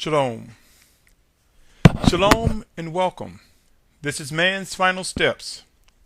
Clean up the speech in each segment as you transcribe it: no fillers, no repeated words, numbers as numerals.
Shalom. Shalom and welcome. This is Man's Final Steps.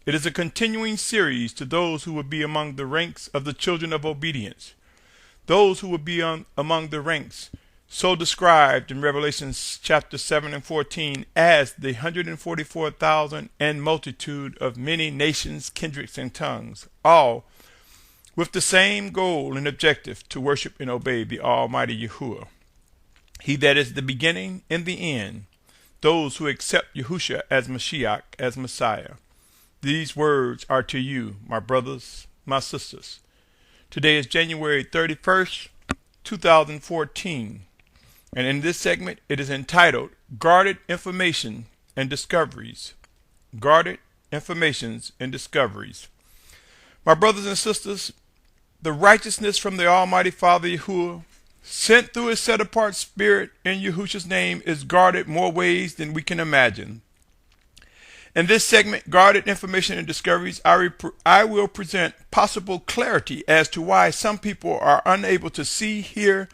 It is a continuing series to those who will be among the ranks of the children of obedience. Those who will be among the ranks, so described in Revelation chapter 7 and 14 as the 144,000 and multitude of many nations, kindreds, and tongues, all with the same goal and objective to worship and obey the Almighty Yahuwah. He that is the beginning and the end, those who accept Yahusha as Mashyach, as Messiah. These words are to you, my brothers, my sisters. Today is January 31st, 2014, and in this segment it is entitled Guarded Information and Discoveries. Guarded Informations and Discoveries. My brothers and sisters, the righteousness from the Almighty Father Yahuwah, sent through his set-apart spirit in Yahusha's name, is guarded more ways than we can imagine. In this segment, Guarded Information and Discoveries, I will present possible clarity as to why some people are unable to see, hear,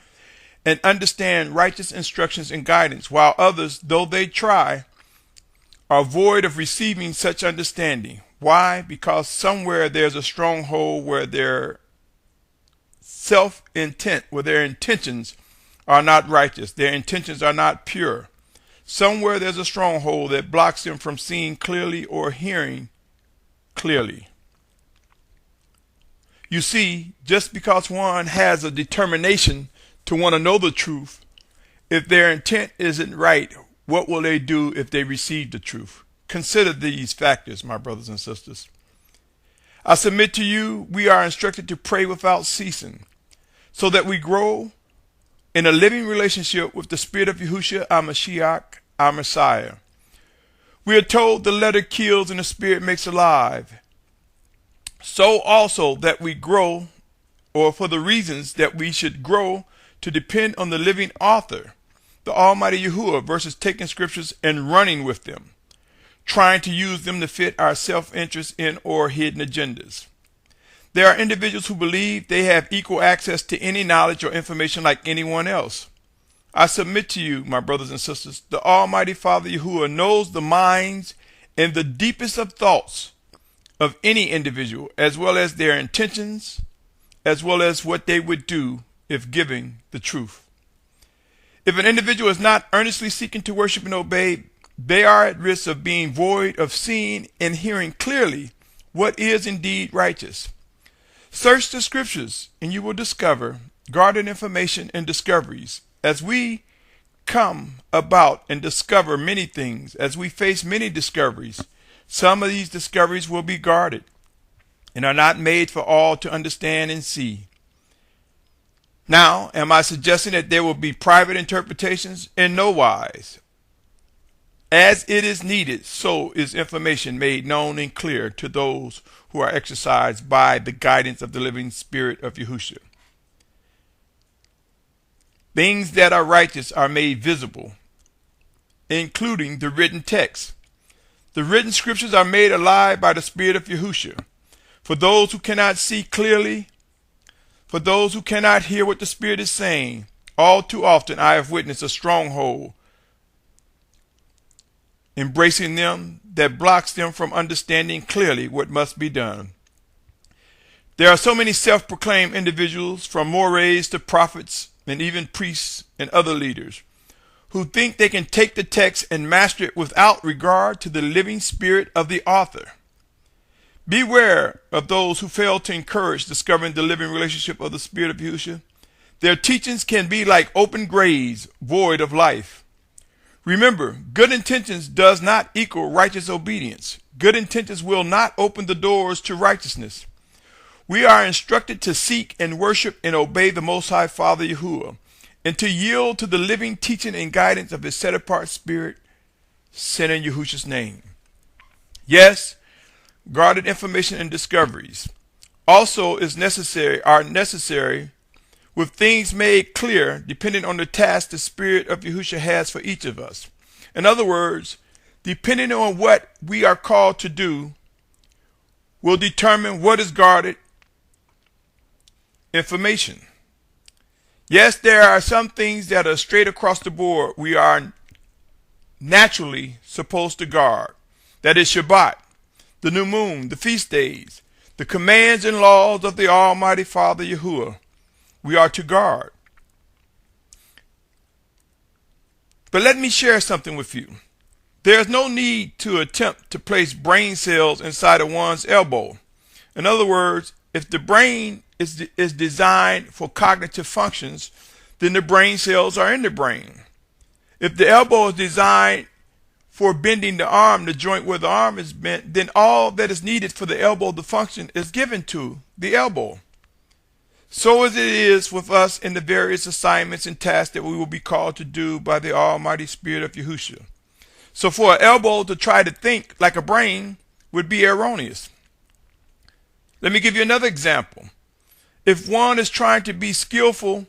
and understand righteous instructions and guidance, while others, though they try, are void of receiving such understanding. Why? Because somewhere there's a stronghold where their self-intent, where their intentions are not righteous, their intentions are not pure. Somewhere there's a stronghold that blocks them from seeing clearly or hearing clearly. You see, just because one has a determination to want to know the truth, if their intent isn't right, what will they do if they receive the truth? Consider these factors, my brothers and sisters. I submit to you, we are instructed to pray without ceasing, so that we grow in a living relationship with the Spirit of Yahusha, our Mashiach, our Messiah. We are told the letter kills and the Spirit makes alive. So also that we grow, or for the reasons that we should grow, to depend on the living author, the Almighty Yahuwah, versus taking scriptures and running with them, trying to use them to fit our self-interest in or hidden agendas. There are individuals who believe they have equal access to any knowledge or information like anyone else. I submit to you, my brothers and sisters, the Almighty Father Yahuwah knows the minds and the deepest of thoughts of any individual, as well as their intentions, as well as what they would do if giving the truth. If an individual is not earnestly seeking to worship and obey, they are at risk of being void of seeing and hearing clearly what is indeed righteous. Search the scriptures and you will discover guarded information and discoveries. As we come about and discover many things, as we face many discoveries, some of these discoveries will be guarded and are not made for all to understand and see. Now, am I suggesting that there will be private interpretations? In no wise. As it is needed, so is information made known and clear to those who are exercised by the guidance of the living Spirit of Yahusha. Things that are righteous are made visible, including the written text. The written scriptures are made alive by the Spirit of Yahusha. For those who cannot see clearly, for those who cannot hear what the Spirit is saying, all too often I have witnessed a stronghold embracing them that blocks them from understanding clearly what must be done. There are so many self-proclaimed individuals, from mores to prophets and even priests and other leaders, who think they can take the text and master it without regard to the living spirit of the author. Beware of those who fail to encourage discovering the living relationship of the Spirit of Yahusha. Their teachings can be like open graves, void of life. Remember, good intentions does not equal righteous obedience. Good intentions will not open the doors to righteousness. We are instructed to seek and worship and obey the Most High Father Yahuwah, and to yield to the living teaching and guidance of his set-apart Spirit, sent in Yahusha's name. Yes, guarded information and discoveries also are necessary with things made clear depending on the task the Spirit of Yahusha has for each of us. In other words, depending on what we are called to do will determine what is guarded information. Yes, there are some things that are straight across the board we are naturally supposed to guard. That is Shabbat, the new moon, the feast days, the commands and laws of the Almighty Father Yahuwah. We are to guard. But let me share something with you. There is no need to attempt to place brain cells inside of one's elbow. In other words, if the brain is designed for cognitive functions, then the brain cells are in the brain. If the elbow is designed for bending the arm, the joint where the arm is bent, then all that is needed for the elbow to function is given to the elbow. So as it is with us in the various assignments and tasks that we will be called to do by the Almighty Spirit of Yahusha. So for an elbow to try to think like a brain would be erroneous. Let me give you another example. If one is trying to be skillful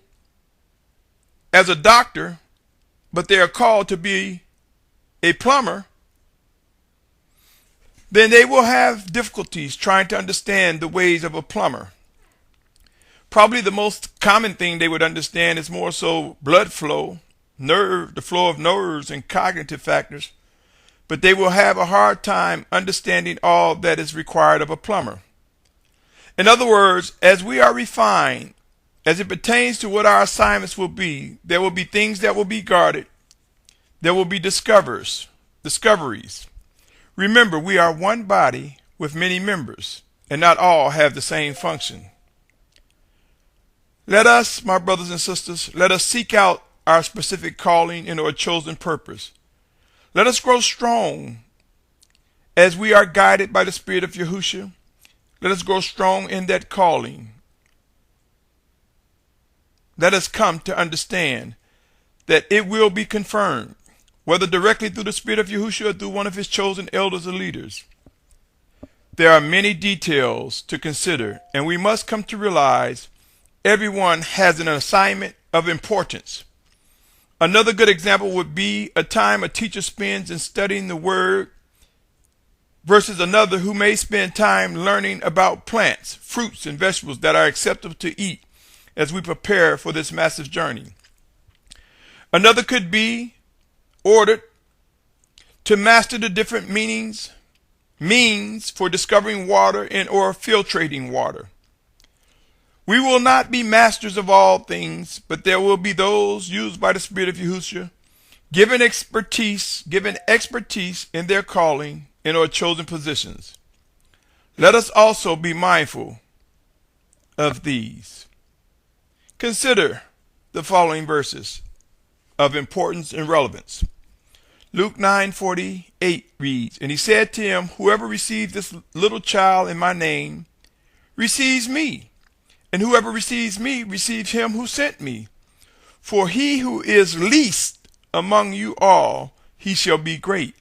as a doctor, but they are called to be a plumber, then they will have difficulties trying to understand the ways of a plumber. Probably the most common thing they would understand is more so blood flow, the flow of nerves and cognitive factors, but they will have a hard time understanding all that is required of a plumber. In other words, as we are refined, as it pertains to what our assignments will be, there will be things that will be guarded. There will be discoveries. Remember, we are one body with many members, and not all have the same function. Let us, my brothers and sisters, let us seek out our specific calling and our chosen purpose. Let us grow strong as we are guided by the Spirit of Yahusha. Let us grow strong in that calling. Let us come to understand that it will be confirmed, whether directly through the Spirit of Yahusha or through one of his chosen elders or leaders. There are many details to consider, and we must come to realize everyone has an assignment of importance. Another good example would be a time a teacher spends in studying the Word versus another who may spend time learning about plants, fruits, and vegetables that are acceptable to eat as we prepare for this massive journey. Another could be ordered to master the different means for discovering water and or filtrating water. We will not be masters of all things, but there will be those used by the Spirit of Yahusha, given expertise in their calling in our chosen positions. Let us also be mindful of these. Consider the following verses of importance and relevance. Luke 9:48 reads, "And he said to him, whoever receives this little child in my name receives me. And whoever receives me receives him who sent me. For he who is least among you all, he shall be great."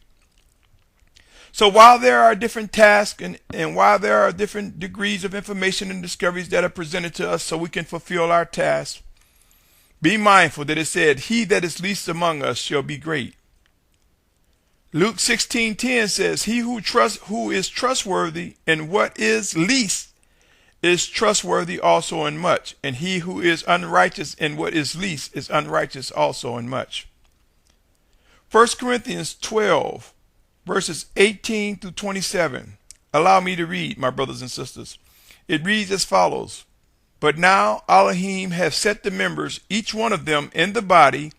So while there are different tasks and while there are different degrees of information and discoveries that are presented to us so we can fulfill our tasks, be mindful that it said, "He that is least among us shall be great." Luke 16:10 says, "He who is trustworthy in what is least is trustworthy also in much, and he who is unrighteous in what is least is unrighteous also in much." 1 Corinthians 12, verses 18 through 27. Allow me to read, my brothers and sisters. It reads as follows: "But now Elohim have set the members, each one of them, in the body,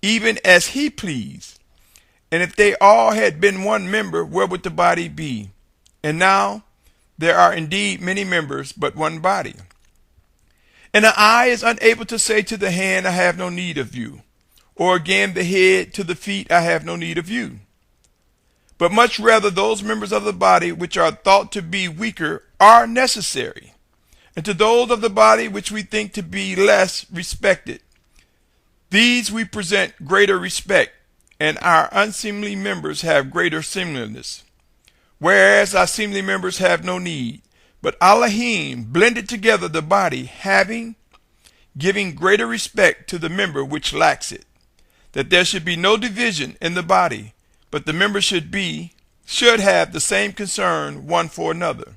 even as he pleased. And if they all had been one member, where would the body be? And now there are indeed many members, but one body. And the eye is unable to say to the hand, I have no need of you. Or again the head to the feet, I have no need of you. But much rather those members of the body which are thought to be weaker are necessary. And to those of the body which we think to be less respected, these we present greater respect, and our unseemly members have greater seemliness. Whereas our seemly members have no need, but Elohim blended together the body, giving greater respect to the member which lacks it, that there should be no division in the body, but the members should have the same concern one for another.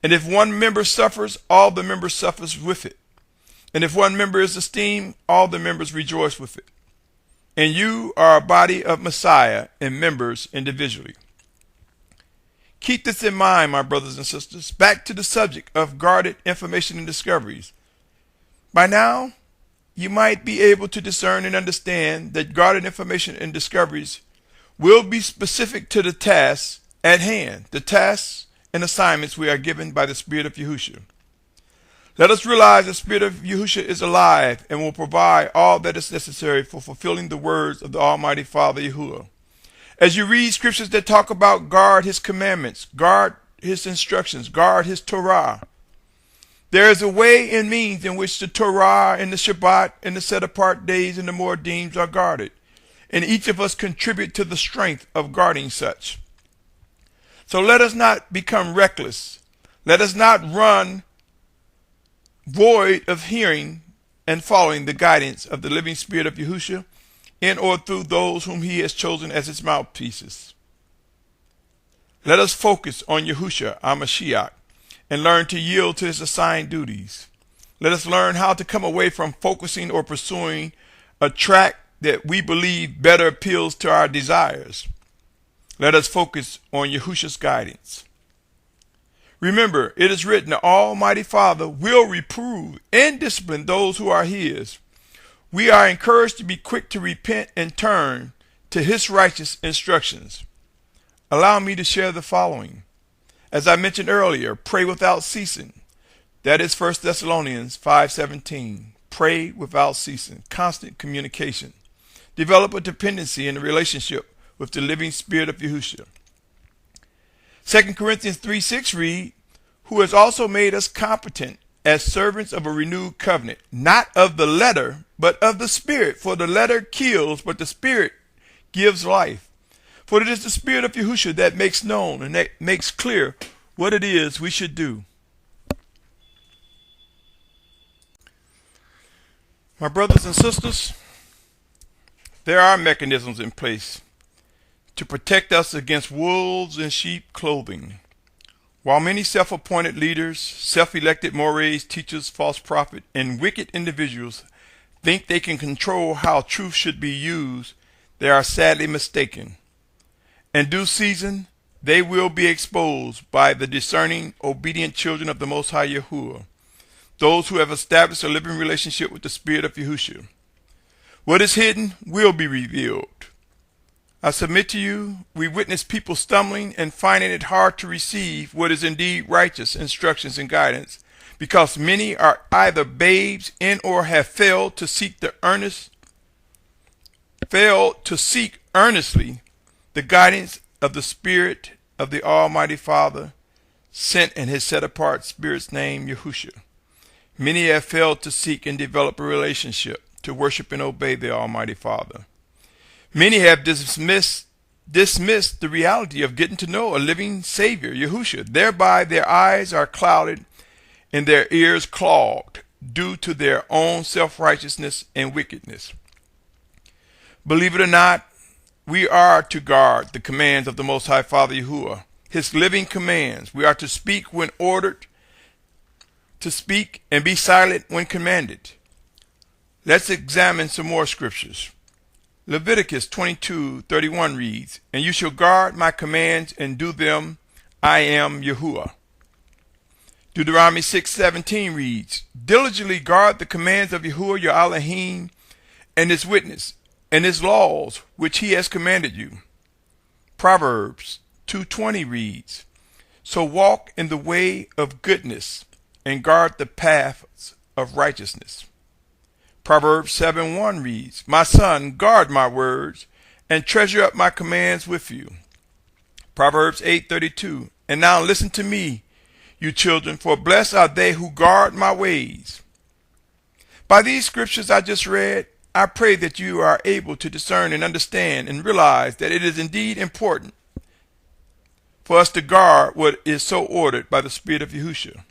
And if one member suffers, all the members suffers with it. And if one member is esteemed, all the members rejoice with it. And you are a body of MessiYah and members individually. Keep this in mind, my brothers and sisters. Back to the subject of guarded information and discoveries. By now, you might be able to discern and understand that guarded information and discoveries will be specific to the tasks at hand, the tasks and assignments we are given by the Spirit of Yahusha. Let us realize the Spirit of Yahusha is alive and will provide all that is necessary for fulfilling the words of the Almighty Father Yahuwah. As you read scriptures that talk about guard His commandments, guard His instructions, guard His Torah, there is a way and means in which the Torah and the Shabbat and the set-apart days and the Moedim are guarded, and each of us contribute to the strength of guarding such. So let us not become reckless. Let us not run void of hearing and following the guidance of the living Spirit of Yahusha in or through those whom He has chosen as His mouthpieces. Let us focus on Yahusha, our Mashyach, and learn to yield to His assigned duties. Let us learn how to come away from focusing or pursuing a track that we believe better appeals to our desires. Let us focus on Yahusha's guidance. Remember, it is written, the Almighty Father will reprove and discipline those who are His. We are encouraged to be quick to repent and turn to His righteous instructions. Allow me to share the following. As I mentioned earlier, pray without ceasing. That is 1 Thessalonians 5:17. Pray without ceasing. Constant communication. Develop a dependency in a relationship with the living Spirit of Yahusha. 2 Corinthians 3:6 read, who has also made us competent as servants of a renewed covenant, not of the letter, but of the Spirit. For the letter kills, but the Spirit gives life. For it is the Spirit of Yahusha that makes known and that makes clear what it is we should do. My brothers and sisters, there are mechanisms in place to protect us against wolves in sheep clothing. While many self-appointed leaders, self-elected mores, teachers, false prophets, and wicked individuals think they can control how truth should be used, they are sadly mistaken. In due season, they will be exposed by the discerning, obedient children of the Most High Yahuwah, those who have established a living relationship with the Spirit of Yahusha. What is hidden will be revealed. I submit to you, we witness people stumbling and finding it hard to receive what is indeed righteous instructions and guidance, because many are either babes in or have failed to seek earnestly the guidance of the Spirit of the Almighty Father, sent in His set-apart Spirit's name, Yahusha. Many have failed to seek and develop a relationship to worship and obey the Almighty Father. Many have dismissed the reality of getting to know a living Savior, Yahusha. Thereby their eyes are clouded and their ears clogged due to their own self-righteousness and wickedness. Believe it or not, we are to guard the commands of the Most High Father Yahuwah, His living commands. We are to speak when ordered to speak and be silent when commanded. Let's examine some more scriptures. Leviticus 22:31 reads, and you shall guard my commands and do them. I am Yahuwah. Deuteronomy 6:17 reads, diligently guard the commands of Yahuwah your Elohim and His witness and His laws which He has commanded you. Proverbs 2:20 reads, so walk in the way of goodness and guard the paths of righteousness. Proverbs 7:1 reads, my son, guard my words and treasure up my commands with you. Proverbs 8:32, and now listen to me, you children, for blessed are they who guard my ways. By these scriptures I just read, I pray that you are able to discern and understand and realize that it is indeed important for us to guard what is so ordered by the Spirit of Yahusha.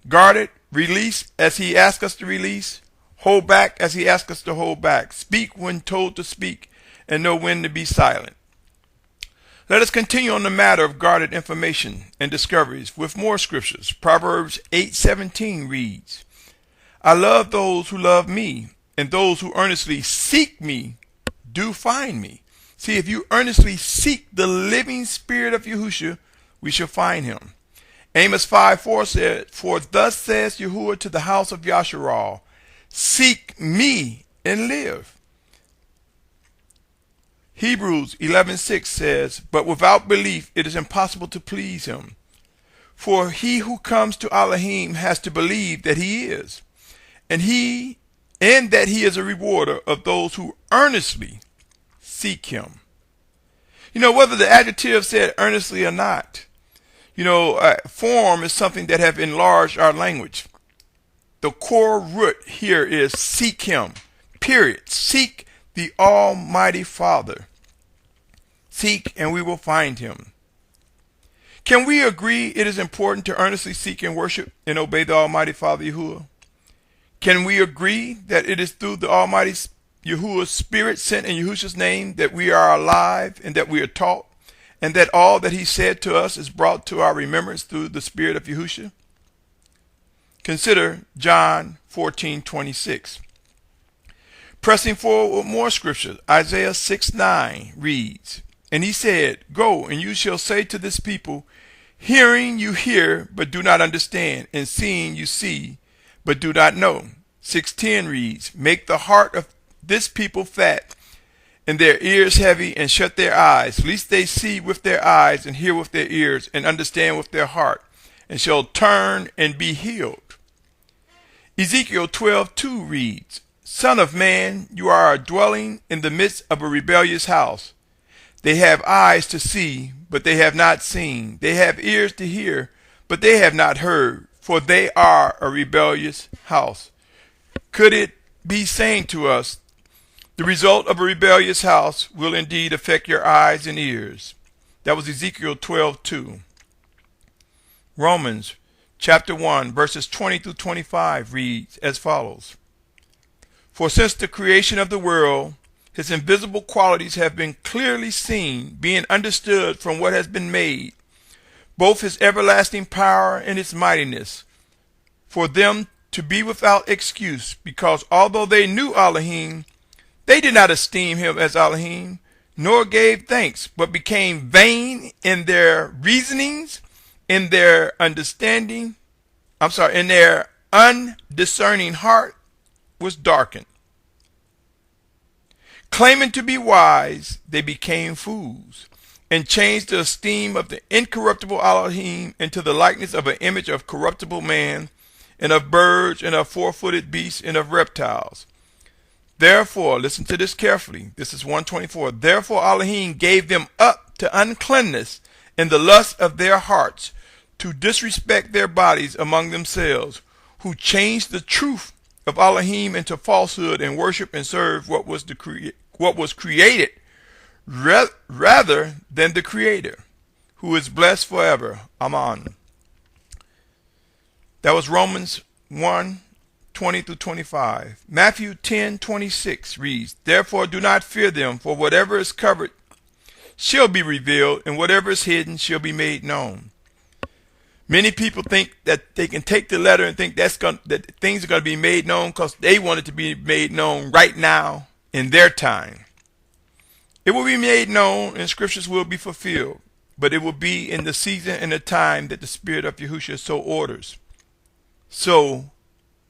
Guard it, release as He asks us to release, hold back as He asks us to hold back, speak when told to speak, and know when to be silent. Let us continue on the matter of guarded information and discoveries with more scriptures. Proverbs 8:17 reads, I love those who love me, and those who earnestly seek me do find me. See, if you earnestly seek the living spirit of Yahusha, we shall find him. Amos 5:4 said, For thus says Yahuwah to the house of Yasharal, seek me and live. Hebrews 11:6 says, But without belief it is impossible to please him. For he who comes to Elohim has to believe that he is, and that he is a rewarder of those who earnestly seek him. Whether the adjective said earnestly or not, form is something that have enlarged our language. The core root here is seek him, period. Seek the Almighty Father. Seek and we will find him. Can we agree it is important to earnestly seek and worship and obey the Almighty Father Yahuwah? Can we agree that it is through the Almighty Yahuwah's Spirit sent in Yahusha's name that we are alive and that we are taught, and that all that he said to us is brought to our remembrance through the Spirit of Yahusha? Consider John 14:26. Pressing forward with more scripture, Isaiah 6:9 reads, And he said, Go, and you shall say to this people, Hearing you hear, but do not understand, and seeing you see, but do not know. 6:10 reads, Make the heart of this people fat, and their ears heavy, and shut their eyes, lest they see with their eyes, and hear with their ears, and understand with their heart, and shall turn and be healed. Ezekiel 12:2 reads, Son of man, you are a dwelling in the midst of a rebellious house. They have eyes to see, but they have not seen. They have ears to hear, but they have not heard, for they are a rebellious house. Could it be saying to us, the result of a rebellious house will indeed affect your eyes and ears? That was Ezekiel 12:2. Romans chapter 1 verses 20 through 25 reads as follows. For since the creation of the world, his invisible qualities have been clearly seen, being understood from what has been made, both his everlasting power and his mightiness, for them to be without excuse, because although they knew Elohim, they did not esteem him as Elohim, nor gave thanks, but became vain in their reasonings, in their undiscerning heart was darkened. Claiming to be wise, they became fools, and changed the esteem of the incorruptible Elohim into the likeness of an image of corruptible man, and of birds, and of four-footed beasts, and of reptiles. Therefore, listen to this carefully. This is 124. Therefore Elohim gave them up to uncleanness in the lust of their hearts, to disrespect their bodies among themselves, who changed the truth of Elohim into falsehood, and worship and serve what was created rather than the Creator, who is blessed forever. Amen. That was Romans 1:20 through 25. Matthew 10:26 reads, Therefore do not fear them, for whatever is covered shall be revealed, and whatever is hidden shall be made known. Many people think that they can take the letter and think that things are going to be made known because they want it to be made known right now in their time. It will be made known and scriptures will be fulfilled, but it will be in the season and the time that the Spirit of Yahusha so orders. So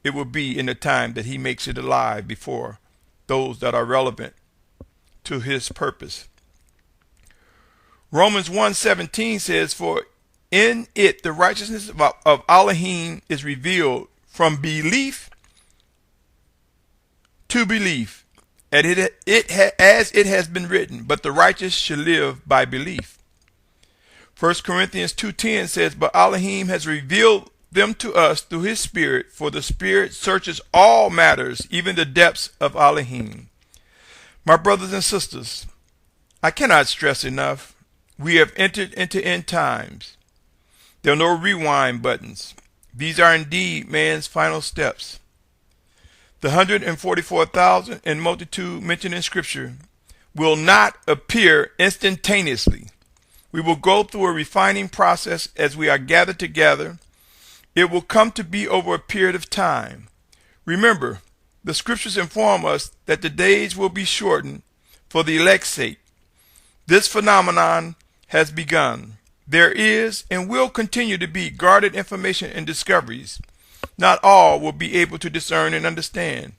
it will be in the time that he makes it alive before those that are relevant to his purpose. Romans 1:17 says, For in it the righteousness of Elohim is revealed from belief to belief, as it has been written, but the righteous shall live by belief. 1 Corinthians 2:10 says, But Elohim has revealed them to us through his Spirit, for the Spirit searches all matters, even the depths of Elohim. My brothers and sisters, I cannot stress enough, we have entered into end times. There are no rewind buttons. These are indeed man's final steps. The 144,000 and multitude mentioned in Scripture will not appear instantaneously. We will go through a refining process as we are gathered together. It will come to be over a period of time. Remember, the scriptures inform us that the days will be shortened for the elect's sake. This phenomenon has begun. There is and will continue to be guarded information and discoveries. Not all will be able to discern and understand.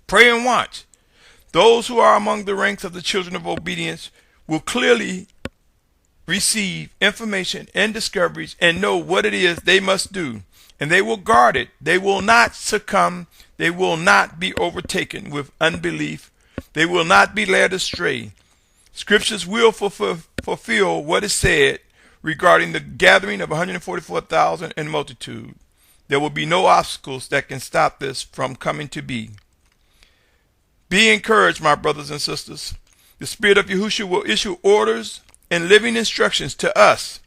Pray and watch. Those who are among the ranks of the children of obedience will clearly receive information and discoveries and know what it is they must do. And they will guard it. They will not succumb. They will not be overtaken with unbelief. They will not be led astray. Scriptures will fulfill what is said regarding the gathering of 144,000 and multitude. There will be no obstacles that can stop this from coming to be. Be encouraged, my brothers and sisters. The Spirit of Yahusha will issue orders and living instructions to us,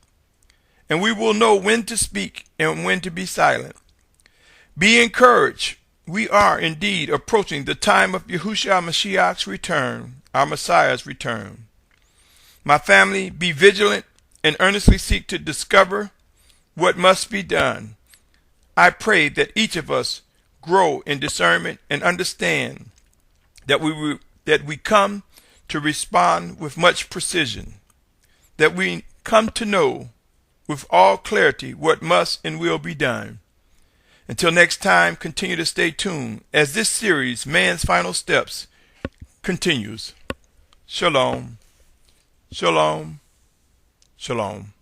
and we will know when to speak and when to be silent. Be encouraged. We are indeed approaching the time of Yahusha MessiYah's return, our Messiah's return. My family, be vigilant and earnestly seek to discover what must be done. I pray that each of us grow in discernment and understand that we come to respond with much precision, that we come to know with all clarity what must and will be done. Until next time, continue to stay tuned as this series, Man's Final Steps, continues. Shalom. Shalom. Shalom.